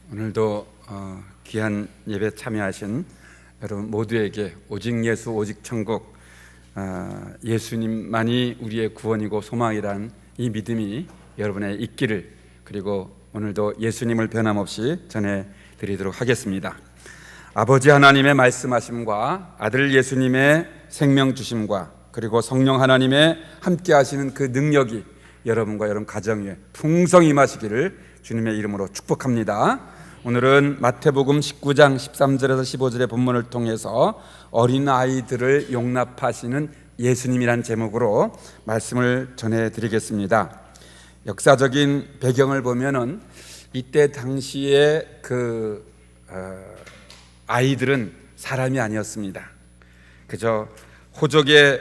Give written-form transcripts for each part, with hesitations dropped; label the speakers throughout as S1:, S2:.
S1: 오늘도 귀한 예배 참여하신 여러분 모두에게 오직 예수 오직 천국, 예수님만이 우리의 구원이고 소망이란 이 믿음이 여러분의 있기를, 그리고 오늘도 예수님을 변함없이 전해드리도록 하겠습니다. 아버지 하나님의 말씀하심과 아들 예수님의 생명 주심과 그리고 성령 하나님의 함께 하시는 그 능력이 여러분과 여러분 가정에 풍성히 임하시기를 주님의 이름으로 축복합니다. 오늘은 마태복음 19장 13절에서 15절의 본문을 통해서 어린아이들을 용납하시는 예수님이란 제목으로 말씀을 전해드리겠습니다. 역사적인 배경을 보면은 이때 당시에 아이들은 사람이 아니었습니다. 그저 호적의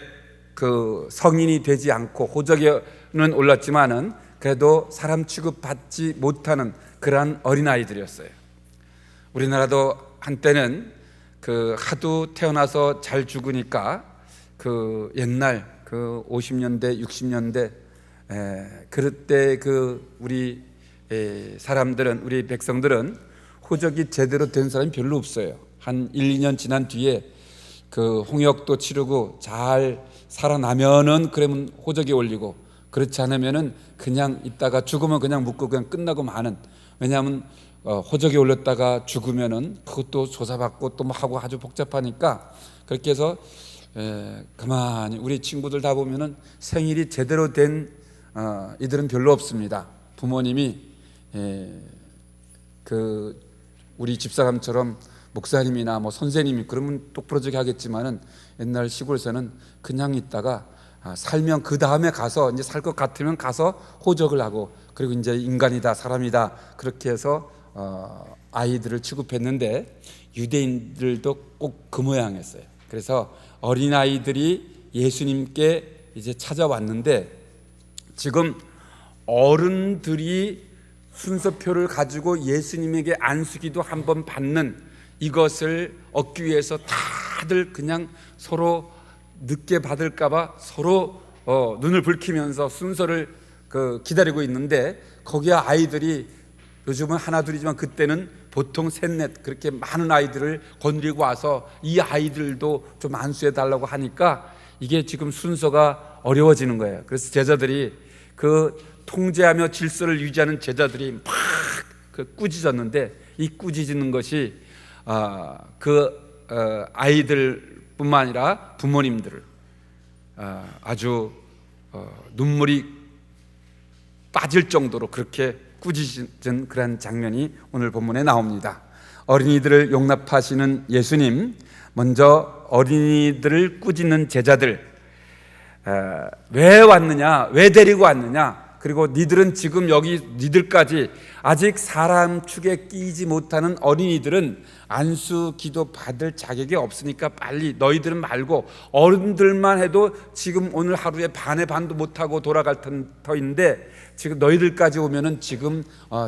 S1: 성인이 되지 않고, 호적에는 올랐지만은 그래도 사람 취급받지 못하는 그러한 어린아이들이었어요. 우리나라도 한때는 하도 태어나서 잘 죽으니까 옛날 50년대 60년대 그럴 때 우리 사람들은, 우리 백성들은 호적이 제대로 된 사람이 별로 없어요. 한 1, 2년 지난 뒤에 홍역도 치르고 잘 살아나면은 그러면 호적이 올리고, 그렇지 않으면은 그냥 있다가 죽으면 그냥 묻고 그냥 끝나고 마는. 왜냐하면 호적이 올렸다가 죽으면은 그것도 조사받고 또 뭐 하고 아주 복잡하니까, 그렇게 해서 가만히 우리 친구들 다 보면은 생일이 제대로 된 이들은 별로 없습니다. 부모님이 우리 집사람처럼 목사님이나 뭐 선생님이 그러면 똑부러지게 하겠지만은, 옛날 시골에서는 그냥 있다가 살면 그 다음에 가서 이제 살 것 같으면 가서 호적을 하고, 그리고 이제 인간이다 사람이다 그렇게 해서 아이들을 취급했는데, 유대인들도 꼭 그 모양이었어요. 그래서 어린아이들이 예수님께 이제 찾아왔는데, 지금 어른들이 순서표를 가지고 예수님에게 안수기도 한번 받는 이것을 얻기 위해서 다들 그냥 서로 늦게 받을까봐 서로 눈을 붉히면서 순서를 기다리고 있는데, 거기에 아이들이 요즘은 하나 둘이지만 그때는 보통 셋넷 그렇게 많은 아이들을 건드리고 와서 이 아이들도 좀 안수해 달라고 하니까 이게 지금 순서가 어려워지는 거예요. 그래서 제자들이 통제하며 질서를 유지하는 제자들이 막 꾸짖었는데, 이 꾸짖는 것이 아이들뿐만 아니라 부모님들을 아주 눈물이 빠질 정도로 그렇게 꾸짖은 그런 장면이 오늘 본문에 나옵니다. 어린이들을 용납하시는 예수님, 먼저 어린이들을 꾸짖는 제자들, 왜 왔느냐, 왜 데리고 왔느냐, 그리고 니들은 지금 여기 니들까지 아직 사람 축에 끼지 못하는 어린이들은 안수 기도 받을 자격이 없으니까 빨리 너희들은 말고, 어른들만 해도 지금 오늘 하루에 반의 반도 못하고 돌아갈 터인데 지금 너희들까지 오면은 지금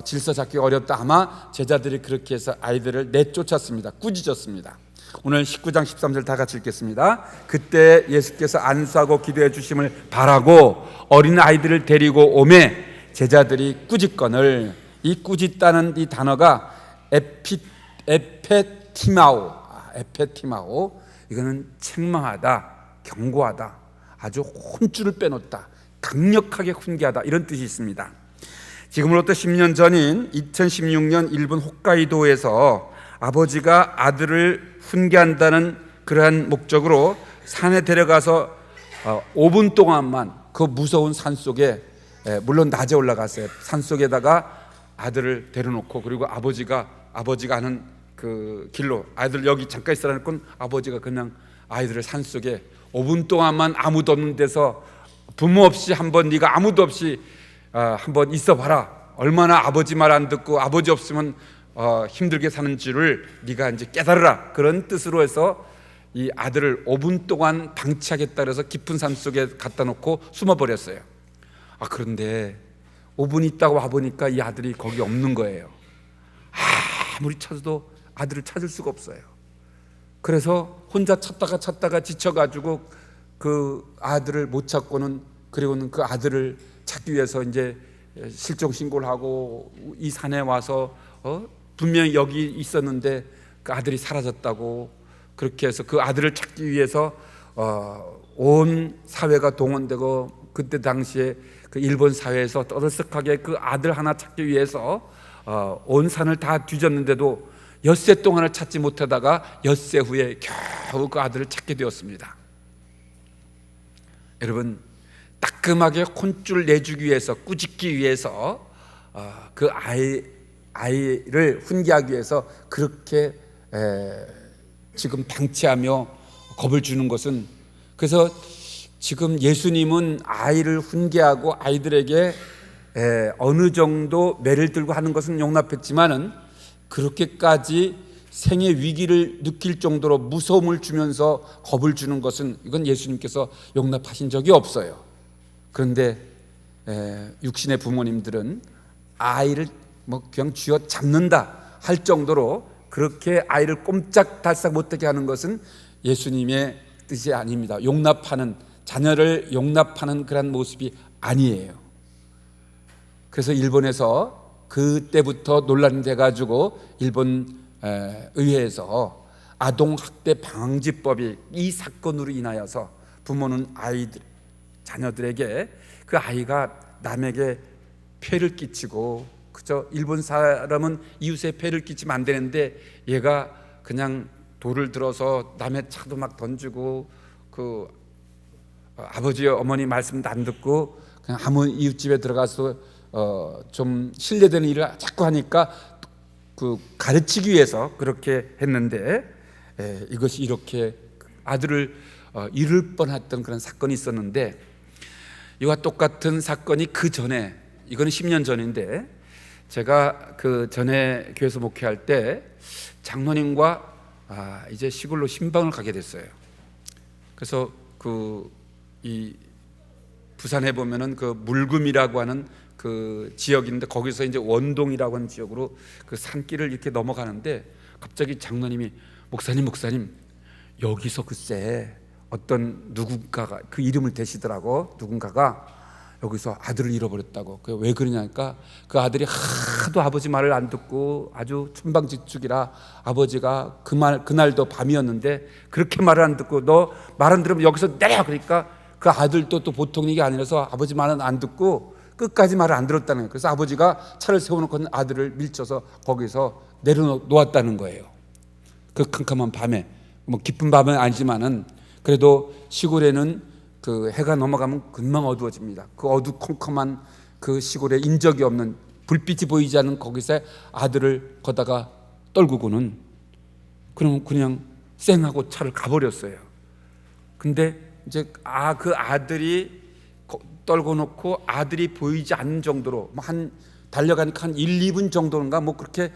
S1: 질서 잡기 어렵다. 아마 제자들이 그렇게 해서 아이들을 내쫓았습니다. 꾸짖었습니다. 오늘 19장 13절 다 같이 읽겠습니다. 그때 예수께서 안수하고 기도해 주심을 바라고 어린 아이들을 데리고 오매 제자들이 꾸짖거늘, 이 꾸짖다는 이 단어가 에페티마오, 이거는 책망하다, 경고하다, 아주 혼쭐을 빼놓다, 강력하게 훈계하다, 이런 뜻이 있습니다. 지금으로부터 10년 전인 2016년 일본 홋카이도에서 아버지가 아들을 훈계한다는 그러한 목적으로 산에 데려가서 5분 동안만 그 무서운 산속에, 물론 낮에 올라갔어요. 산속에다가 아들을 데려놓고, 그리고 아버지가 아는 그 길로, 아이들 여기 잠깐 있으라는 건 아버지가 그냥 아이들을 산속에 5분 동안만 아무도 없는 데서 부모 없이 한번, 네가 아무도 없이 한번 있어봐라. 얼마나 아버지 말 안 듣고 아버지 없으면 힘들게 사는 줄을 네가 이제 깨달으라. 그런 뜻으로 해서 이 아들을 5분 동안 방치하겠다 그래서 깊은 산 속에 갖다 놓고 숨어버렸어요. 그런데 5분 있다가 와보니까 이 아들이 거기 없는 거예요. 아무리 찾아도 아들을 찾을 수가 없어요. 그래서 혼자 찾다가 지쳐가지고 그 아들을 못 찾고는, 그리고는 그 아들을 찾기 위해서 이제 실종 신고를 하고 이 산에 와서 분명히 여기 있었는데 그 아들이 사라졌다고, 그렇게 해서 그 아들을 찾기 위해서 온 사회가 동원되고, 그때 당시에 그 일본 사회에서 떠들썩하게 그 아들 하나 찾기 위해서 온 산을 다 뒤졌는데도 엿새 동안을 찾지 못하다가 엿새 후에 겨우 그 아들을 찾게 되었습니다. 여러분, 따끔하게 혼쭐 내주기 위해서, 꾸짖기 위해서 그 아이를 훈계하기 위해서 그렇게 지금 방치하며 겁을 주는 것은, 그래서 지금 예수님은 아이를 훈계하고 아이들에게 어느 정도 매를 들고 하는 것은 용납했지만은, 그렇게까지 생의 위기를 느낄 정도로 무서움을 주면서 겁을 주는 것은, 이건 예수님께서 용납하신 적이 없어요. 그런데 육신의 부모님들은 아이를 뭐 그냥 쥐어 잡는다 할 정도로 그렇게 아이를 꼼짝달싹 못하게 하는 것은 예수님의 뜻이 아닙니다. 용납하는, 자녀를 용납하는 그런 모습이 아니에요. 그래서 일본에서 그때부터 논란이 돼가지고 일본 의회에서 아동학대 방지법이 이 사건으로 인하여서 부모는 자녀들에게 그 아이가 남에게 폐를 끼치고, 그저 일본 사람은 이웃에 폐를 끼치면 안 되는데 얘가 그냥 돌을 들어서 남의 차도 막 던지고, 그 아버지 어머니 말씀도 안 듣고 그냥 아무 이웃집에 들어가서 좀 신뢰되는 일을 자꾸 하니까 그 가르치기 위해서 그렇게 했는데, 이것이 이렇게 아들을 잃을 뻔했던 그런 사건이 있었는데, 이와 똑같은 사건이 그 전에, 이거는 10년 전인데, 제가 그 전에 교회에서 목회할 때 장로님과 이제 시골로 신방을 가게 됐어요. 그래서 이 부산에 보면은 그 물금이라고 하는 그 지역인데, 거기서 이제 원동이라고 하는 지역으로 그 산길을 이렇게 넘어가는데, 갑자기 장로님이 목사님 여기서 글쎄 어떤 누군가가 그 이름을 대시더라고. 누군가가 여기서 아들을 잃어버렸다고. 그 왜 그러냐니까, 그 아들이 하도 아버지 말을 안 듣고 아주 천방지축이라, 아버지가 그날도 밤이었는데 그렇게 말을 안 듣고, 너 말 안 들으면 여기서 내려, 그러니까 그 아들도 또 보통 일이 아니라서 아버지 말은 안 듣고 끝까지 말을 안 들었다는 거예요. 그래서 아버지가 차를 세워놓고 아들을 밀쳐서 거기서 내려놓았다는 거예요. 그 캄캄한 밤에, 뭐 깊은 밤은 아니지만은 그래도 시골에는 그 해가 넘어가면 금방 어두워집니다. 그 어두컴컴한 그 시골에 인적이 없는, 불빛이 보이지 않는 거기서 아들을 거다가 떨구고는, 그럼 그냥 쌩하고 차를 가버렸어요. 근데 이제 그 아들이 떨고 놓고 아들이 보이지 않는 정도로 한 달려가니까 한 1, 2분 정도인가 뭐 그렇게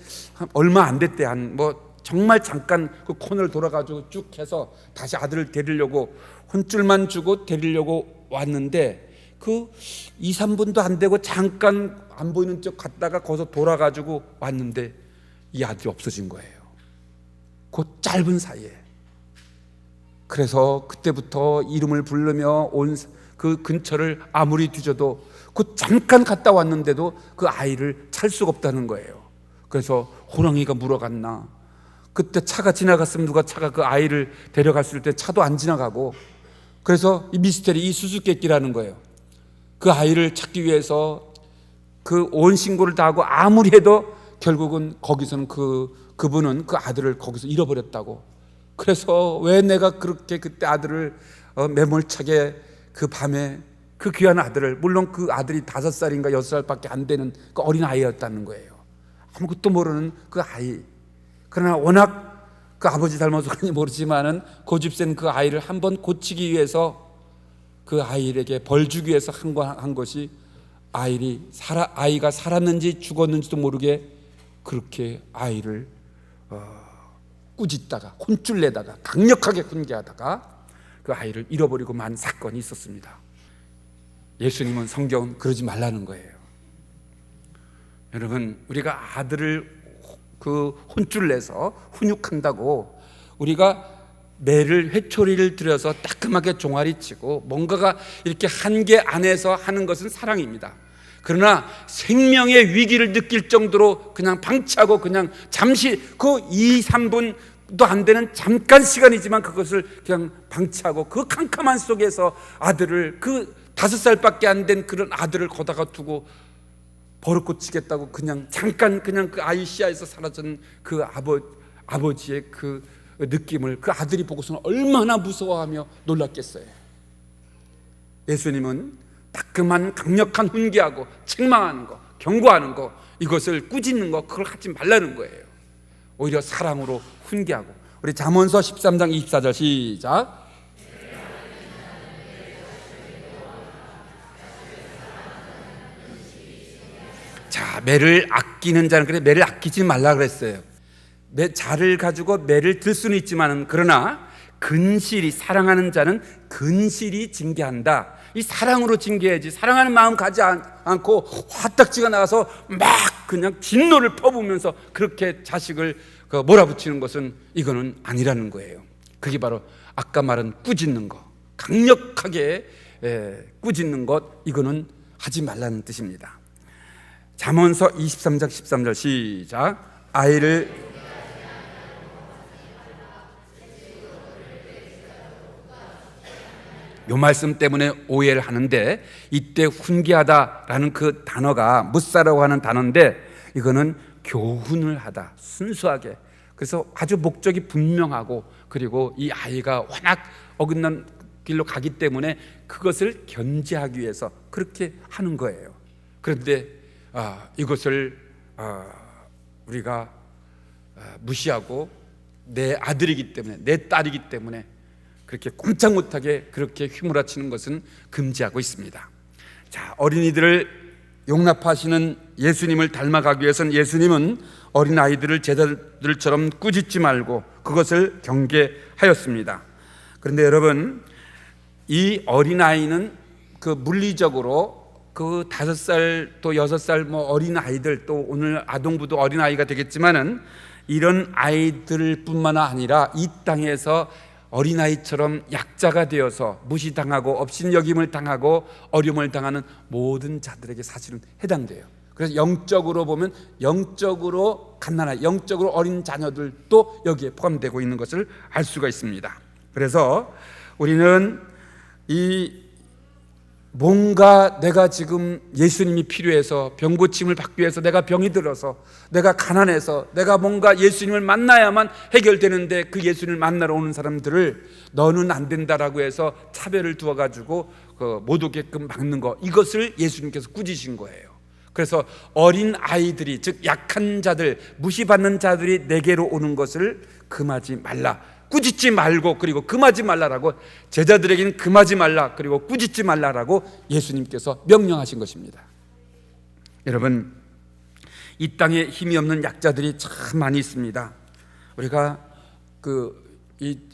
S1: 얼마 안 됐대. 한 뭐 정말 잠깐 그 코너를 돌아가지고 쭉 해서 다시 아들을 데리려고 혼쭐만 주고 데리려고 왔는데, 그 2, 3분도 안 되고 잠깐 안 보이는 쪽 갔다가 거기서 돌아가지고 왔는데 이 아들이 없어진 거예요. 그 짧은 사이에. 그래서 그때부터 이름을 부르며 온 그 근처를 아무리 뒤져도, 그 잠깐 갔다 왔는데도 그 아이를 찾을 수가 없다는 거예요. 그래서 호랑이가 물어갔나, 그때 차가 지나갔으면 누가 차가 그 아이를 데려갔을 때 차도 안 지나가고, 그래서 이 미스테리, 이 수수께끼라는 거예요. 그 아이를 찾기 위해서 그 온 신고를 다 하고 아무리 해도 결국은 거기서는 그분은 그 아들을 거기서 잃어버렸다고. 그래서 왜 내가 그렇게 그때 아들을 매몰차게 그 밤에 그 귀한 아들을, 물론 그 아들이 5살인가 6살밖에 안 되는 그 어린 아이였다는 거예요. 아무것도 모르는 그 아이. 그러나 워낙 그 아버지 닮아서 그런지 모르지만은 고집센 그 아이를 한번 고치기 위해서, 그 아이에게 벌 주기 위해서 한 것이, 아이가 살았는지 죽었는지도 모르게 그렇게 아이를 꾸짖다가 혼쭐 내다가 강력하게 훈계하다가 그 아이를 잃어버리고 만 사건이 있었습니다. 예수님은, 성경은 그러지 말라는 거예요. 여러분, 우리가 아들을 그 혼쭐 내서 훈육한다고 우리가 매를 회초리를 들여서 따끔하게 종아리 치고 뭔가가 이렇게 한계 안에서 하는 것은 사랑입니다. 그러나 생명의 위기를 느낄 정도로 그냥 방치하고 그냥 잠시 그 2, 3분도 안 되는 잠깐 시간이지만 그것을 그냥 방치하고 그 캄캄한 속에서 아들을, 그 5살밖에 안 된 그런 아들을 거다가 두고 버릇 고치겠다고 그냥 잠깐 그냥 그 아이 시야에서 사라진 그 아버지의 그 느낌을 그 아들이 보고서는 얼마나 무서워하며 놀랐겠어요. 예수님은 따끔한 강력한 훈계하고 책망하는 거, 경고하는 거, 이것을 꾸짖는 거, 그걸 하지 말라는 거예요. 오히려 사랑으로 훈계하고. 우리 잠언서 13장 24절 시작. 자, 매를 아끼는 자는, 그래 매를 아끼지 말라 그랬어요. 자를 가지고 매를 들 수는 있지만, 그러나 근실이, 사랑하는 자는 근실이 징계한다. 이 사랑으로 징계해야지. 사랑하는 마음 가지 않고 화딱지가 나가서 막 그냥 진노를 퍼부으면서 그렇게 자식을 몰아붙이는 것은 이거는 아니라는 거예요. 그게 바로 아까 말한 꾸짖는 것, 강력하게 꾸짖는 것, 이거는 하지 말라는 뜻입니다. 잠언서 23장 13절 시작. 아이를 요 말씀 때문에 오해를 하는데, 이때 훈계하다라는 그 단어가 무사라고 하는 단어인데, 이거는 교훈을 하다, 순수하게. 그래서 아주 목적이 분명하고, 그리고 이 아이가 워낙 어긋난 길로 가기 때문에 그것을 견제하기 위해서 그렇게 하는 거예요. 그런데 이것을 우리가 무시하고 내 아들이기 때문에, 내 딸이기 때문에 그렇게 꼼짝 못하게 그렇게 휘몰아치는 것은 금지하고 있습니다. 자, 어린이들을 용납하시는 예수님을 닮아가기 위해서는 예수님은 어린아이들을 제자들처럼 꾸짖지 말고 그것을 경계하였습니다. 그런데 여러분, 이 어린아이는 그 물리적으로 그 5살 또 6살 뭐 어린아이들, 또 오늘 아동부도 어린아이가 되겠지만은, 이런 아이들 뿐만 아니라 이 땅에서 어린아이처럼 약자가 되어서 무시당하고 업신여김을 당하고 어려움을 당하는 모든 자들에게 사실은 해당돼요. 그래서 영적으로 보면 영적으로 갓난아이, 영적으로 어린 자녀들도 여기에 포함되고 있는 것을 알 수가 있습니다. 그래서 우리는 이 뭔가 내가 지금 예수님이 필요해서 병 고침을 받기 위해서 내가 병이 들어서 내가 가난해서 내가 뭔가 예수님을 만나야만 해결되는데, 그 예수님을 만나러 오는 사람들을 너는 안 된다라고 해서 차별을 두어가지고 못 오게끔 막는 거, 이것을 예수님께서 꾸짖으신 거예요. 그래서 어린 아이들이, 즉 약한 자들, 무시받는 자들이 내게로 오는 것을 금하지 말라, 꾸짖지 말고, 그리고 금하지 말라라고, 제자들에게는 금하지 말라 그리고 꾸짖지 말라라고 예수님께서 명령하신 것입니다. 여러분, 이 땅에 힘이 없는 약자들이 참 많이 있습니다. 우리가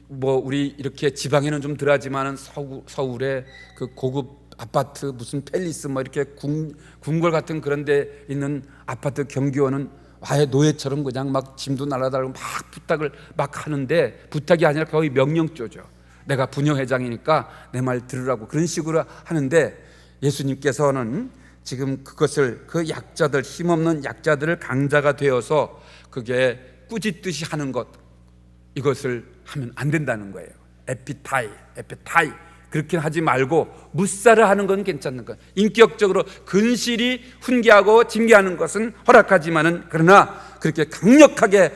S1: 우리 이렇게 지방에는 좀 덜하지만은 서울에 그 고급 아파트, 무슨 팰리스 뭐 이렇게 궁궐 같은 그런 데 있는 아파트 경기원은 아예 노예처럼 그냥 막 짐도 날아다니고 막 부탁을 막 하는데, 부탁이 아니라 거의 명령조죠. 내가 분녀회장이니까 내 말 들으라고 그런 식으로 하는데, 예수님께서는 지금 그것을, 그 약자들, 힘없는 약자들을 강자가 되어서 그게 꾸짖듯이 하는 것, 이것을 하면 안 된다는 거예요. 에피타이 그렇게 하지 말고 무사를 하는 건 괜찮는 거예요. 인격적으로 근실이 훈계하고 징계하는 것은 허락하지만은, 그러나 그렇게 강력하게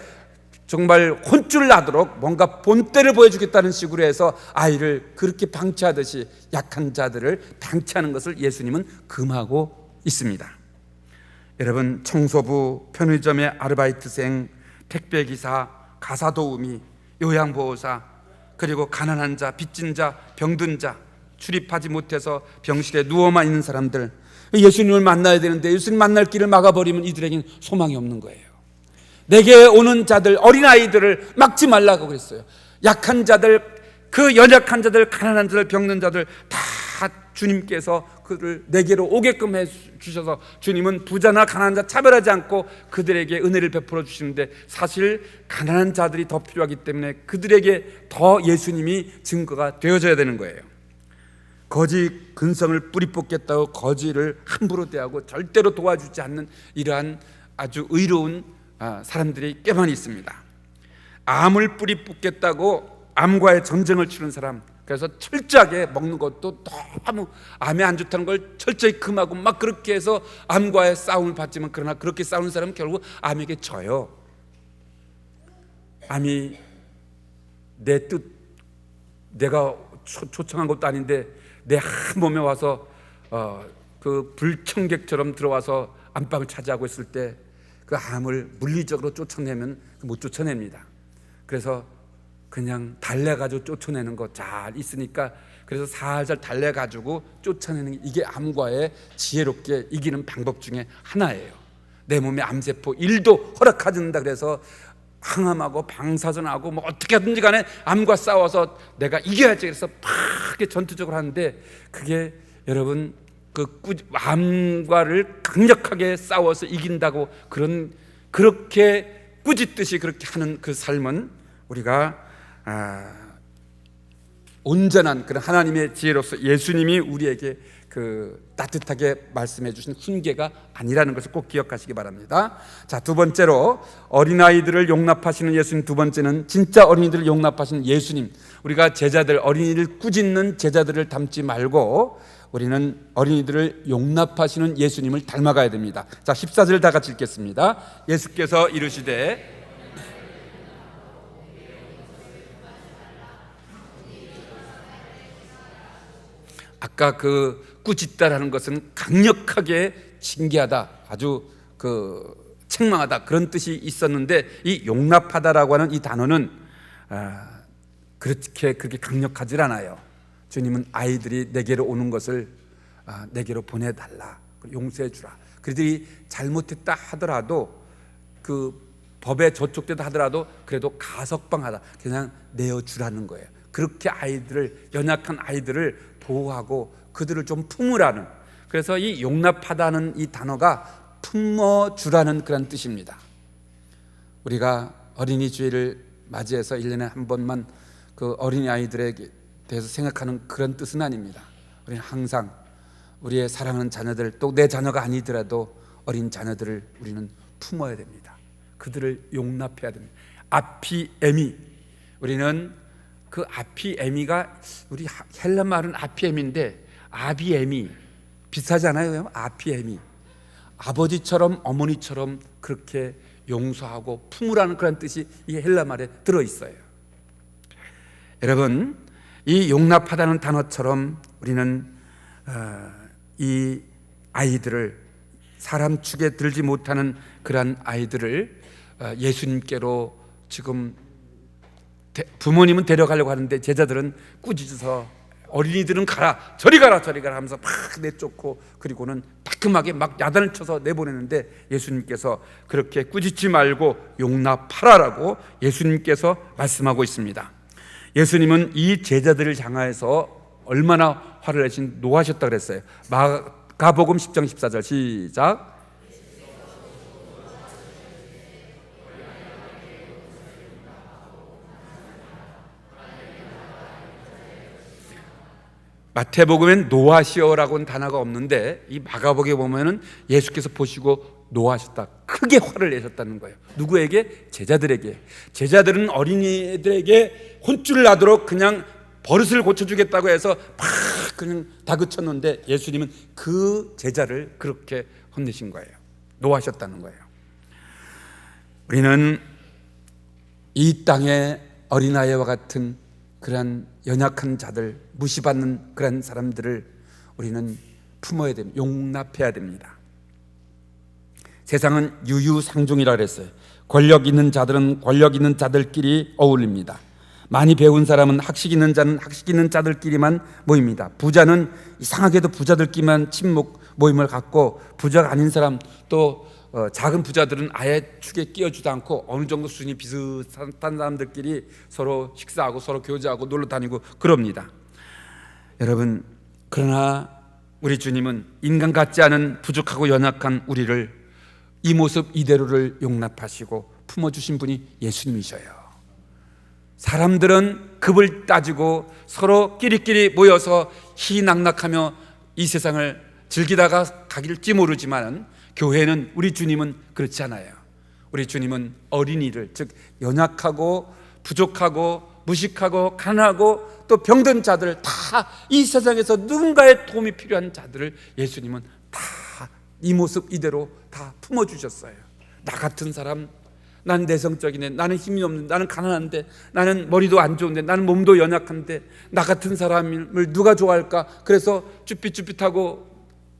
S1: 정말 혼쭐 나도록 뭔가 본때를 보여주겠다는 식으로 해서 아이를 그렇게 방치하듯이 약한 자들을 방치하는 것을 예수님은 금하고 있습니다. 여러분, 청소부, 편의점의 아르바이트생, 택배기사, 가사도우미, 요양보호사, 그리고 가난한 자, 빚진 자, 병든 자, 출입하지 못해서 병실에 누워만 있는 사람들, 예수님을 만나야 되는데 예수님 만날 길을 막아버리면 이들에게는 소망이 없는 거예요. 내게 오는 자들, 어린아이들을 막지 말라고 그랬어요. 약한 자들, 그 연약한 자들, 가난한 자들, 병든 자들 다 주님께서 그를 내게로 오게끔 해주셔서, 주님은 부자나 가난한 자 차별하지 않고 그들에게 은혜를 베풀어 주시는데, 사실 가난한 자들이 더 필요하기 때문에 그들에게 더 예수님이 증거가 되어져야 되는 거예요. 거지 근성을 뿌리 뽑겠다고 거지를 함부로 대하고 절대로 도와주지 않는 이러한 아주 의로운 사람들이 꽤 많이 있습니다. 암을 뿌리 뽑겠다고 암과의 전쟁을 치른 사람, 그래서 철저하게 먹는 것도 너무 암에 안 좋다는 걸 철저히 금하고 막 그렇게 해서 암과의 싸움을 받지만, 그러나 그렇게 싸우는 사람은 결국 암에게 져요. 암이 내 뜻, 내가 초청한 것도 아닌데 내 한 몸에 와서 그 불청객처럼 들어와서 안방을 차지하고 있을 때 그 암을 물리적으로 쫓아내면 못 쫓아냅니다. 그래서 그냥 달래가지고 쫓아내는 거 잘 있으니까, 그래서 살살 달래가지고 쫓아내는 게 이게 암과의 지혜롭게 이기는 방법 중에 하나예요. 내 몸에 암세포 1도 허락하지 않는다 그래서 항암하고 방사선하고 뭐 어떻게 하든지 간에 암과 싸워서 내가 이겨야지 그래서 팍 전투적으로 하는데, 그게 여러분 그 암과를 강력하게 싸워서 이긴다고 그렇게 꾸짖듯이 그렇게 하는 그 삶은 우리가 온전한 그런 하나님의 지혜로서 예수님이 우리에게 그 따뜻하게 말씀해 주신 훈계가 아니라는 것을 꼭 기억하시기 바랍니다. 자, 두 번째로 어린아이들을 용납하시는 예수님, 두 번째는 진짜 어린이들을 용납하시는 예수님. 우리가 제자들, 어린이를 꾸짖는 제자들을 닮지 말고 우리는 어린이들을 용납하시는 예수님을 닮아가야 됩니다. 자, 14절 다 같이 읽겠습니다. 예수께서 이르시되, 아까 그 꾸짖다라는 것은 강력하게 징계하다, 아주 그 책망하다 그런 뜻이 있었는데, 이 용납하다라고 하는 이 단어는 그렇게 강력하지 않아요. 주님은 아이들이 내게로 오는 것을 내게로 보내달라, 용서해 주라. 그들이 잘못했다 하더라도, 그 법에 저촉되다 하더라도 그래도 가석방하다, 그냥 내어주라는 거예요. 그렇게 아이들을, 연약한 아이들을 보호하고 그들을 좀 품으라는, 그래서 이 용납하다는 이 단어가 품어주라는 그런 뜻입니다. 우리가 어린이 주일을 맞이해서 1년에 한 번만 그 어린이 아이들에게 대해서 생각하는 그런 뜻은 아닙니다. 우리는 항상 우리의 사랑하는 자녀들, 또 내 자녀가 아니더라도 어린 자녀들을 우리는 품어야 됩니다. 그들을 용납해야 됩니다. 아피에미, 우리는 그 아피에미가 우리 헬라 말은 아피에미인데 아비에미 비슷하잖아요. 아피에미, 아버지처럼 어머니처럼 그렇게 용서하고 품으라는 그런 뜻이 이 헬라 말에 들어있어요. 여러분, 이 용납하다는 단어처럼 우리는 이 아이들을, 사람 축에 들지 못하는 그런 아이들을 예수님께로, 지금 부모님은 데려가려고 하는데 제자들은 꾸짖어서, 어린이들은 가라 저리 가라 하면서 막 내쫓고, 그리고는 따끔하게 막 야단을 쳐서 내보내는데, 예수님께서 그렇게 꾸짖지 말고 용납하라라고 예수님께서 말씀하고 있습니다. 예수님은 이 제자들을 향하여서 얼마나 화를 내신, 노하셨다 그랬어요. 마가복음 10장 14절 시작. 마태복음엔 노하시오라고는 단어가 없는데, 이 마가복음에 보면은 예수께서 보시고 노하셨다, 크게 화를 내셨다는 거예요. 누구에게? 제자들에게. 제자들은 어린이들에게 혼쭐을 나도록 그냥 버릇을 고쳐주겠다고 해서 막 그냥 다그쳤는데, 예수님은 그 제자를 그렇게 혼내신 거예요. 노하셨다는 거예요. 우리는 이 땅의 어린아이와 같은 그러한 연약한 자들, 무시받는 그런 사람들을 우리는 품어야 됩니다. 용납해야 됩니다. 세상은 유유상종이라 그랬어요. 권력 있는 자들은 권력 있는 자들끼리 어울립니다. 많이 배운 사람은, 학식 있는 자는 학식 있는 자들끼리만 모입니다. 부자는 이상하게도 부자들끼리만 모임을 갖고, 부자가 아닌 사람, 또 작은 부자들은 아예 축에 끼어주지도 않고 어느 정도 수준이 비슷한 사람들끼리 서로 식사하고 서로 교제하고 놀러 다니고 그럽니다. 여러분, 그러나 우리 주님은 인간 같지 않은 부족하고 연약한 우리를 이 모습 이대로를 용납하시고 품어주신 분이 예수님이셔요. 사람들은 급을 따지고 서로 끼리끼리 모여서 희낙낙하며 이 세상을 즐기다가 가길지 모르지만 교회는, 우리 주님은 그렇지 않아요. 우리 주님은 어린이를, 즉 연약하고 부족하고 무식하고 가난하고 또 병든 자들, 다 이 세상에서 누군가의 도움이 필요한 자들을 예수님은 다 이 모습 이대로 다 품어주셨어요. 나 같은 사람, 나는 내성적이네, 나는 힘이 없는데, 나는 가난한데, 나는 머리도 안 좋은데, 나는 몸도 연약한데, 나 같은 사람을 누가 좋아할까? 그래서 쭈삣쭈삣하고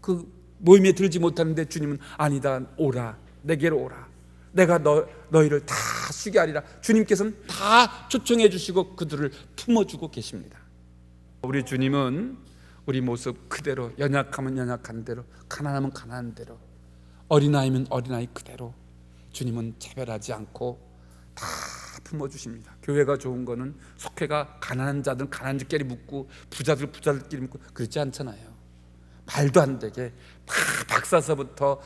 S1: 그 모임에 들지 못하는데 주님은 아니다, 오라, 내게로 오라, 내가 너희를 다 쉬게 하리라. 주님께서는 다 초청해 주시고 그들을 품어주고 계십니다. 우리 주님은 우리 모습 그대로, 연약하면 연약한 대로, 가난하면 가난한 대로, 어린아이면 어린아이 그대로 주님은 차별하지 않고 다 품어주십니다. 교회가 좋은 거는 속회가 가난한 자들은 가난한 자끼리 묻고 부자들 부자들끼리 묻고 그렇지 않잖아요. 말도 안 되게 박사서부터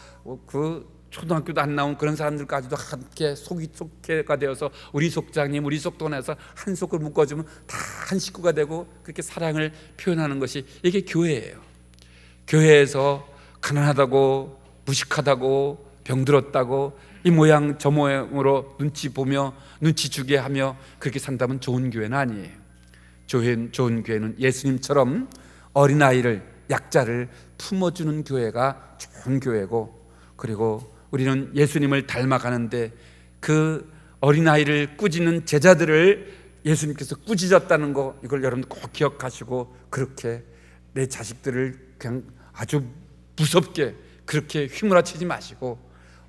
S1: 그 초등학교도 안 나온 그런 사람들까지도 함께 속회가 되어서 우리 속장님, 우리 속동네에서 한 속을 묶어주면 다 한 식구가 되고 그렇게 사랑을 표현하는 것이 이게 교회예요. 교회에서 가난하다고 무식하다고 병들었다고 이 모양 저 모양으로 눈치 보며 눈치 주게 하며 그렇게 산다면 좋은 교회는 아니에요. 좋은 교회는 예수님처럼 어린아이를, 약자를 품어주는 교회가 좋은 교회고, 그리고 우리는 예수님을 닮아가는데 그 어린아이를 꾸짖는 제자들을 예수님께서 꾸짖었다는 거, 이걸 여러분들 꼭 기억하시고 그렇게 내 자식들을 그냥 아주 무섭게 그렇게 휘몰아치지 마시고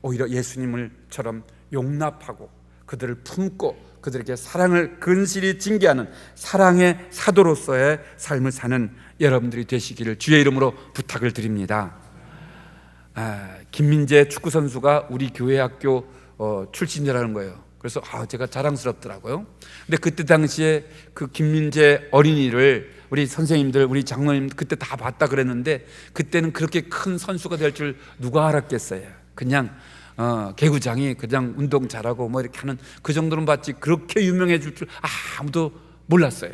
S1: 오히려 예수님을처럼 용납하고 그들을 품고 그들에게 사랑을 근실히 징계하는 사랑의 사도로서의 삶을 사는 여러분들이 되시기를 주의 이름으로 부탁을 드립니다. 김민재 축구 선수가 우리 교회 학교 출신이라는 거예요. 그래서 제가 자랑스럽더라고요. 근데 그때 당시에 그 김민재 어린이를 우리 선생님들, 우리 장로님 그때 다 봤다 그랬는데 그때는 그렇게 큰 선수가 될 줄 누가 알았겠어요. 그냥 개구장이 그냥 운동 잘하고 뭐 이렇게 하는 그 정도는 봤지 그렇게 유명해질 줄 아무도 몰랐어요.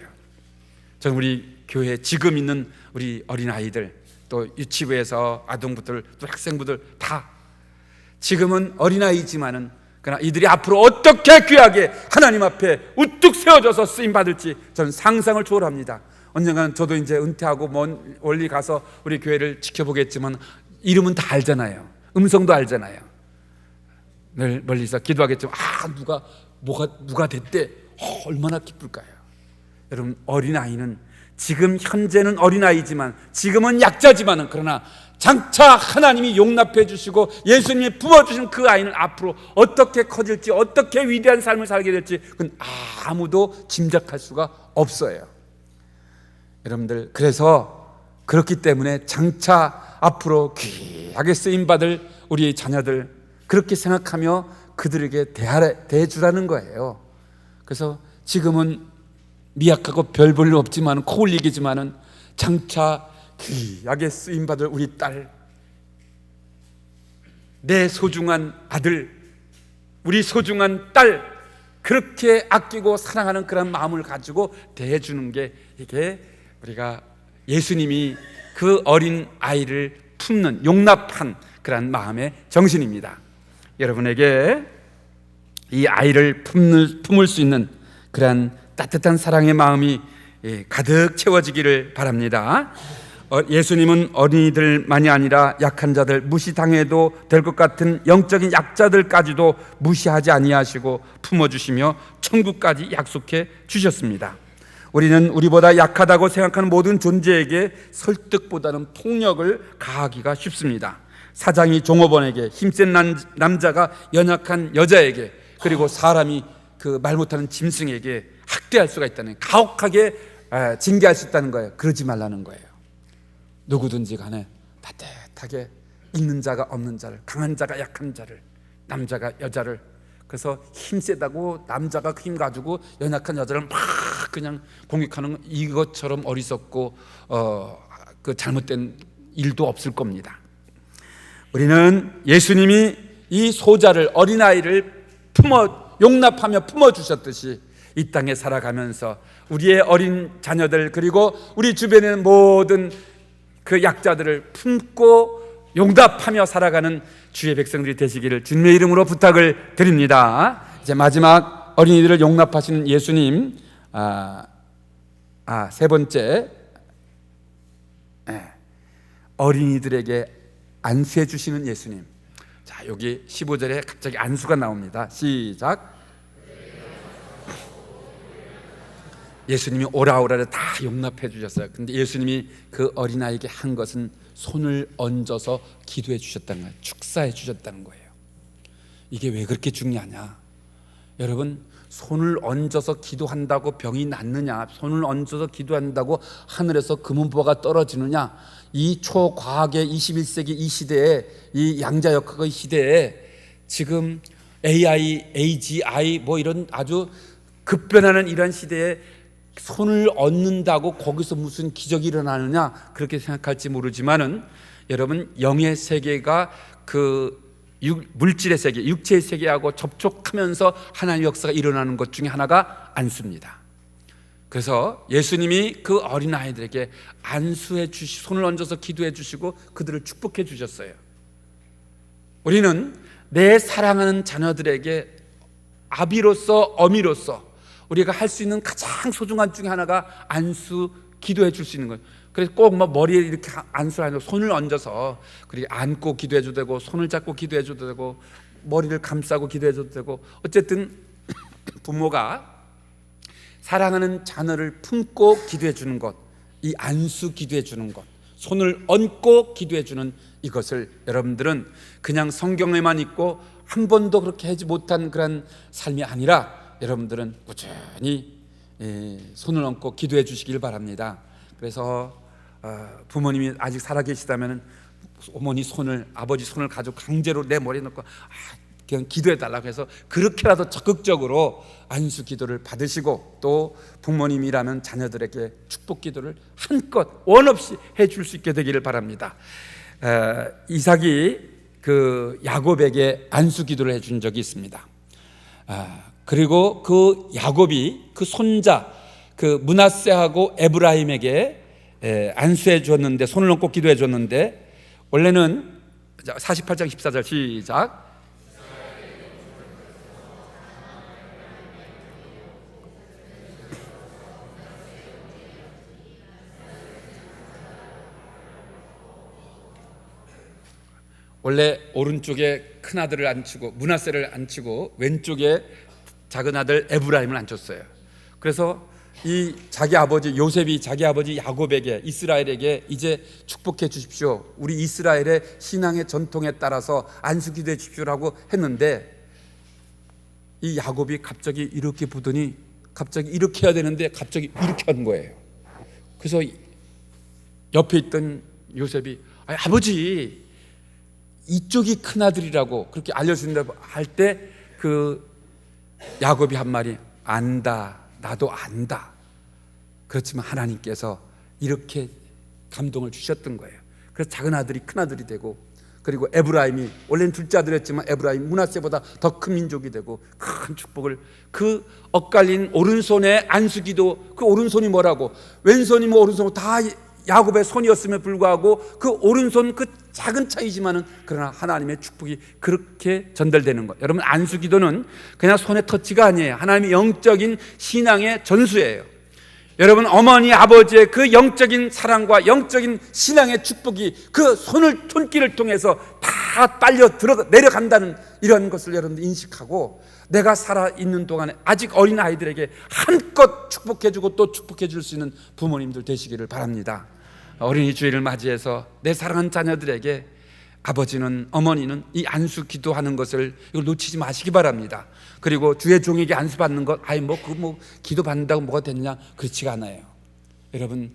S1: 저는 우리 교회 지금 있는 우리 어린아이들, 또 유치부에서 아동부들, 또 학생부들 다 지금은 어린아이지만은 그러나 이들이 앞으로 어떻게 귀하게 하나님 앞에 우뚝 세워져서 쓰임받을지 저는 상상을 초월합니다. 언젠가는 저도 이제 은퇴하고 먼 멀리 가서 우리 교회를 지켜보겠지만 이름은 다 알잖아요. 음성도 알잖아요. 늘 멀리서 기도하겠지만 누가 됐대, 얼마나 기쁠까요? 여러분, 어린아이는 지금 현재는 어린아이지만, 지금은 약자지만은, 그러나 장차 하나님이 용납해 주시고 예수님이 부어주신 그 아이는 앞으로 어떻게 커질지, 어떻게 위대한 삶을 살게 될지 그건 아무도 짐작할 수가 없어요. 여러분들, 그래서 그렇기 때문에 장차 앞으로 귀하게 쓰임받을 우리 자녀들 그렇게 생각하며 그들에게 대해주라는 거예요. 그래서 지금은 미약하고 별 볼 일 없지만 코 올리기지만은 장차 귀하게 쓰임받을 우리 딸, 내 소중한 아들, 우리 소중한 딸, 그렇게 아끼고 사랑하는 그런 마음을 가지고 대해주는 게 이게 우리가 예수님이 그 어린 아이를 품는, 용납한 그런 마음의 정신입니다. 여러분에게 이 아이를 품을 수 있는 그런 따뜻한 사랑의 마음이 가득 채워지기를 바랍니다. 예수님은 어린이들만이 아니라 약한 자들, 무시당해도 될 것 같은 영적인 약자들까지도 무시하지 아니하시고 품어주시며 천국까지 약속해 주셨습니다. 우리는 우리보다 약하다고 생각하는 모든 존재에게 설득보다는 폭력을 가하기가 쉽습니다. 사장이 종업원에게, 힘센 남자가 연약한 여자에게, 그리고 사람이 그 말 못하는 짐승에게 학대할 수가 있다는, 가혹하게 징계할 수 있다는 거예요. 그러지 말라는 거예요. 누구든지 간에 따뜻하게 있는 자가 없는 자를, 강한 자가 약한 자를, 남자가 여자를, 그래서 힘세다고 남자가 힘 가지고 연약한 여자를 막 그냥 공격하는 이것처럼 어리석고 그 잘못된 일도 없을 겁니다. 우리는 예수님이 이 소자를, 어린아이를 용납하며 품어주셨듯이 이 땅에 살아가면서 우리의 어린 자녀들 그리고 우리 주변에 있는 모든 그 약자들을 품고 용답하며 살아가는 주의 백성들이 되시기를 주님의 이름으로 부탁을 드립니다. 이제 마지막 어린이들을 용납하시는 예수님, 세 번째, 어린이들에게 안수해 주시는 예수님. 자, 여기 15절에 갑자기 안수가 나옵니다. 시작. 예수님이 오라오라를 다 용납해 주셨어요. 근데 예수님이 그 어린아이에게 한 것은 손을 얹어서 기도해 주셨다는 거예요. 축사해 주셨다는 거예요. 이게 왜 그렇게 중요하냐? 여러분, 손을 얹어서 기도한다고 병이 낫느냐? 손을 얹어서 기도한다고 하늘에서 금은보화가 떨어지느냐? 이 초과학의 21세기 이 시대에, 이 양자역학의 시대에 지금 AI, AGI 뭐 이런 아주 급변하는 이런 시대에 손을 얹는다고 거기서 무슨 기적이 일어나느냐 그렇게 생각할지 모르지만은 여러분, 영의 세계가 그 물질의 세계, 육체의 세계하고 접촉하면서 하나님의 역사가 일어나는 것 중에 하나가 안수입니다. 그래서 예수님이 그 어린아이들에게 안수해 주시고 손을 얹어서 기도해 주시고 그들을 축복해 주셨어요. 우리는 내 사랑하는 자녀들에게 아비로서 어미로서 우리가 할 수 있는 가장 소중한 중에 하나가 안수, 기도해 줄 수 있는 거예요. 그래서 꼭 뭐 머리에 이렇게 안수를 하고 손을 얹어서 그리고 안고 기도해 줘도 되고 손을 잡고 기도해 줘도 되고 머리를 감싸고 기도해 줘도 되고, 어쨌든 부모가 사랑하는 자녀를 품고 기도해 주는 것, 이 안수 기도해 주는 것, 손을 얹고 기도해 주는 이것을 여러분들은 그냥 성경에만 있고 한 번도 그렇게 하지 못한 그런 삶이 아니라 여러분들은 꾸준히 손을 얹고 기도해 주시길 바랍니다. 그래서 부모님이 아직 살아계시다면 어머니 손을, 아버지 손을 가지고 강제로 내 머리에 넣고 그냥 기도해 달라고 해서 그렇게라도 적극적으로 안수 기도를 받으시고, 또 부모님이라면 자녀들에게 축복 기도를 한껏 원 없이 해줄 수 있게 되기를 바랍니다. 이삭이 그 야곱에게 안수 기도를 해준 적이 있습니다. 그리고 그 야곱이 그 손자 그 므낫세하고 에브라임에게 안수해 줬는데, 손을 얹고 기도해 줬는데, 원래는 48장 14절 시작. 원래 오른쪽에 큰 아들을 앉히고 므낫세를 앉히고 왼쪽에 작은 아들 에브라임을 앉혔어요. 그래서 이 자기 아버지 요셉이 자기 아버지 야곱에게, 이스라엘에게 이제 축복해 주십시오, 우리 이스라엘의 신앙의 전통에 따라서 안수 기도해 주십시오라고 했는데, 이 야곱이 갑자기 이렇게 보더니 갑자기 이렇게 해야 되는데 갑자기 이렇게 한 거예요. 그래서 옆에 있던 요셉이 아버지 이쪽이 큰 아들이라고 그렇게 알려준다고 할 때 그 야곱이 한 말이, 안다, 나도 안다. 그렇지만 하나님께서 이렇게 감동을 주셨던 거예요. 그래서 작은 아들이 큰 아들이 되고, 그리고 에브라임이 원래는 둘째 아들이었지만 에브라임 므낫세보다 더 큰 민족이 되고 큰 축복을, 그 엇갈린 오른손의 안수기도, 그 오른손이 뭐라고, 왼손이 뭐 오른손 다 야곱의 손이었음에 불구하고 그 오른손 그 작은 차이지만은 그러나 하나님의 축복이 그렇게 전달되는 것. 여러분, 안수기도는 그냥 손의 터치가 아니에요. 하나님의 영적인 신앙의 전수예요. 여러분, 어머니 아버지의 그 영적인 사랑과 영적인 신앙의 축복이 그 손길을 통해서 다 빨려 내려간다는 이런 것을 여러분들 인식하고, 내가 살아있는 동안에 아직 어린 아이들에게 한껏 축복해주고 또 축복해줄 수 있는 부모님들 되시기를 바랍니다. 어린이 주일을 맞이해서 내 사랑하는 자녀들에게 아버지는, 어머니는 이 안수 기도하는 것을 이걸 놓치지 마시기 바랍니다. 그리고 주의 종에게 안수 받는 것, 기도 받는다고 뭐가 됐냐? 그렇지가 않아요. 여러분,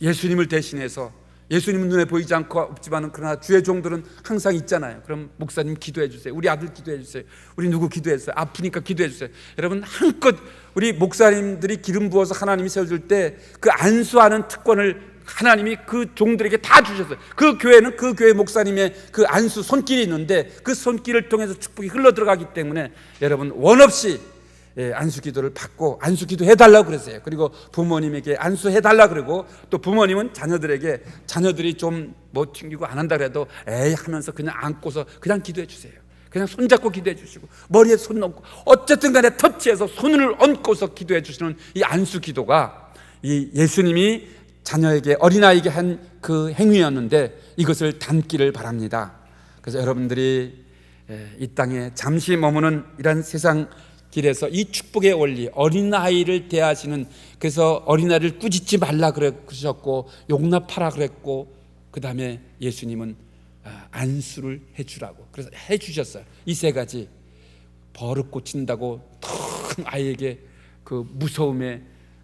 S1: 예수님을 대신해서, 예수님은 눈에 보이지 않고 없지만 그러나 주의 종들은 항상 있잖아요. 그럼 목사님 기도해 주세요, 우리 아들 기도해 주세요, 우리 누구 기도해 주세요, 아프니까 기도해 주세요. 여러분, 한껏 우리 목사님들이 기름 부어서 하나님이 세워줄 때 그 안수하는 특권을 하나님이 그 종들에게 다 주셨어요. 그 교회는 그 교회 목사님의 그 안수 손길이 있는데 그 손길을 통해서 축복이 흘러 들어가기 때문에 여러분, 원 없이 안수기도를 받고 안수기도 해달라고 그랬어요. 그리고 부모님에게 안수해달라 그러고, 또 부모님은 자녀들에게 자녀들이 좀 뭐 튕기고 안 한다 그래도 에이 하면서 그냥 안고서 그냥 기도해 주세요. 그냥 손잡고 기도해 주시고 머리에 손 얹고 어쨌든 간에 터치해서 손을 얹고서 기도해 주시는 이 안수기도가 이 예수님이 자녀에게, 어린아이에게 한 그 행위였는데 이것을 담기를 바랍니다. 그래서 여러분들이 이 땅에 잠시 머무는 이런 세상 길에서 이 축복의 원리, 어린아이를 대하시는, 그래서 어린아이를 꾸짖지 말라 그러셨고 용납하라 그랬고, 그 다음에 예수님은 안수를 해주라고 그래서 해주셨어요. 이 세 가지. 버릇 고친다고 큰 아이에게 그 무서움에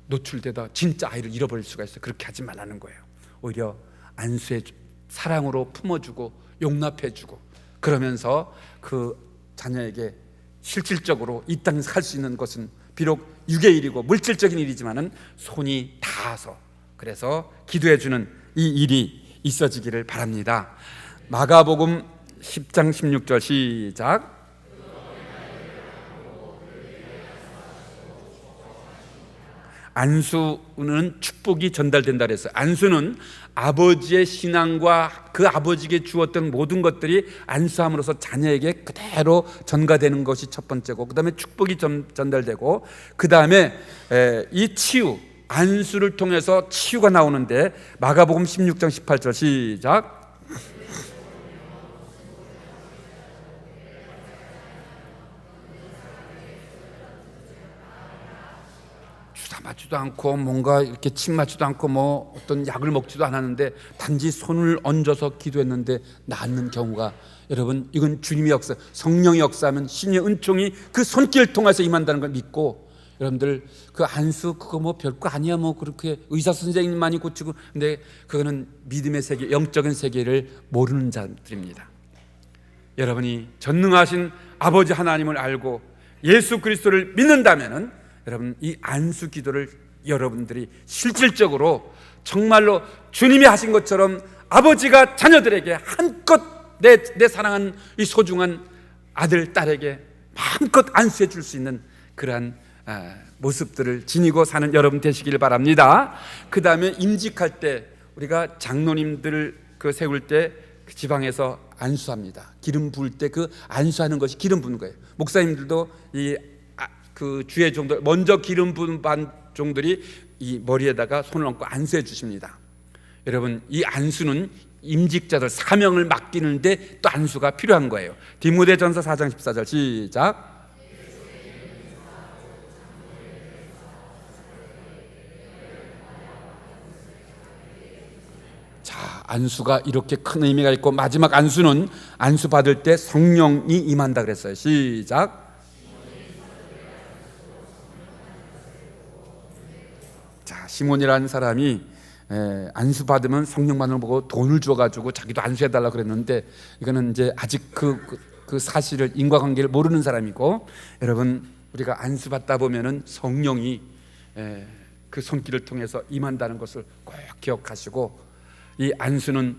S1: 노출되다 진짜 아이를 잃어버릴 수가 있어요. 그렇게 하지 말라는 거예요. 오히려 안수해, 사랑으로 품어주고 용납해주고, 그러면서 그 자녀에게 실질적으로 이 땅에서 할 수 있는 것은 비록 육의 일이고 물질적인 일이지만은 손이 닿아서, 그래서 기도해주는 이 일이 있어지기를 바랍니다. 마가복음 10장 16절 시작. 안수는 축복이 전달된다 그랬어요. 안수는 아버지의 신앙과 그 아버지에게 주었던 모든 것들이 안수함으로써 자녀에게 그대로 전가되는 것이 첫 번째고, 그 다음에 축복이 전달되고, 그 다음에 이 치유, 안수를 통해서 치유가 나오는데 마가복음 16장 18절 시작. 주사 맞지도 않고 뭔가 이렇게 침 맞지도 않고 뭐 어떤 약을 먹지도 않았는데 단지 손을 얹어서 기도했는데 낫는 경우가, 여러분 이건 주님의 역사, 성령의 역사하면 신의 은총이 그 손길을 통해서 임한다는 걸 믿고, 여러분들 그 안수 그거 뭐 별거 아니야, 뭐 그렇게 의사 선생님만이 고치고, 근데 그거는 믿음의 세계, 영적인 세계를 모르는 자들입니다. 여러분이 전능하신 아버지 하나님을 알고 예수 그리스도를 믿는다면은 여러분 이 안수 기도를 여러분들이 실질적으로 정말로 주님이 하신 것처럼 아버지가 자녀들에게 한껏 내 사랑하는 이 소중한 아들, 딸에게 마음껏 안수해 줄 수 있는 그러한 모습들을 지니고 사는 여러분 되시길 바랍니다. 그 다음에 임직할 때 우리가 장로님들 그 세울 때 그 지방에서 안수합니다. 기름 부을 때 그 안수하는 것이 기름 부는 거예요. 목사님들도 그 주의 종들, 먼저 기름 부은 종들이 이 머리에다가 손을 얹고 안수해 주십니다. 여러분 이 안수는 임직자들 사명을 맡기는데 또 안수가 필요한 거예요. 디모데전서 4장 14절 시작. 자, 안수가 이렇게 큰 의미가 있고, 마지막 안수는 안수 받을 때 성령이 임한다 그랬어요. 시작. 자, 시몬이라는 사람이 안수 받으면 성령만을 보고 돈을 줘가지고 자기도 안수해달라 그랬는데, 이거는 이제 아직 그 사실을, 인과관계를 모르는 사람이고, 여러분 우리가 안수 받다 보면은 성령이 그 손길을 통해서 임한다는 것을 꼭 기억하시고, 이 안수는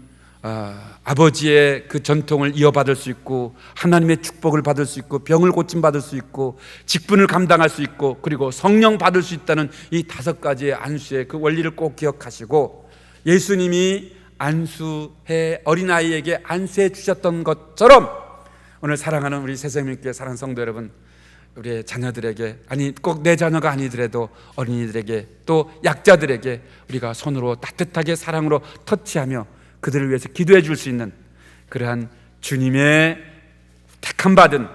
S1: 아버지의 그 전통을 이어받을 수 있고, 하나님의 축복을 받을 수 있고, 병을 고침 받을 수 있고, 직분을 감당할 수 있고, 그리고 성령 받을 수 있다는 이 5가지의 안수의 그 원리를 꼭 기억하시고, 예수님이 안수해 어린아이에게 안수해 주셨던 것처럼 오늘 사랑하는 우리 새생명교회 사랑하는 성도 여러분, 우리의 자녀들에게, 아니 꼭 내 자녀가 아니더라도 어린이들에게, 또 약자들에게 우리가 손으로 따뜻하게 사랑으로 터치하며 그들을 위해서 기도해 줄 수 있는 그러한 주님의 택함 받은,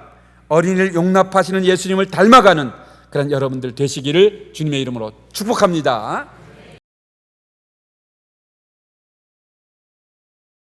S1: 어린이를 용납하시는 예수님을 닮아가는 그런 여러분들 되시기를 주님의 이름으로 축복합니다.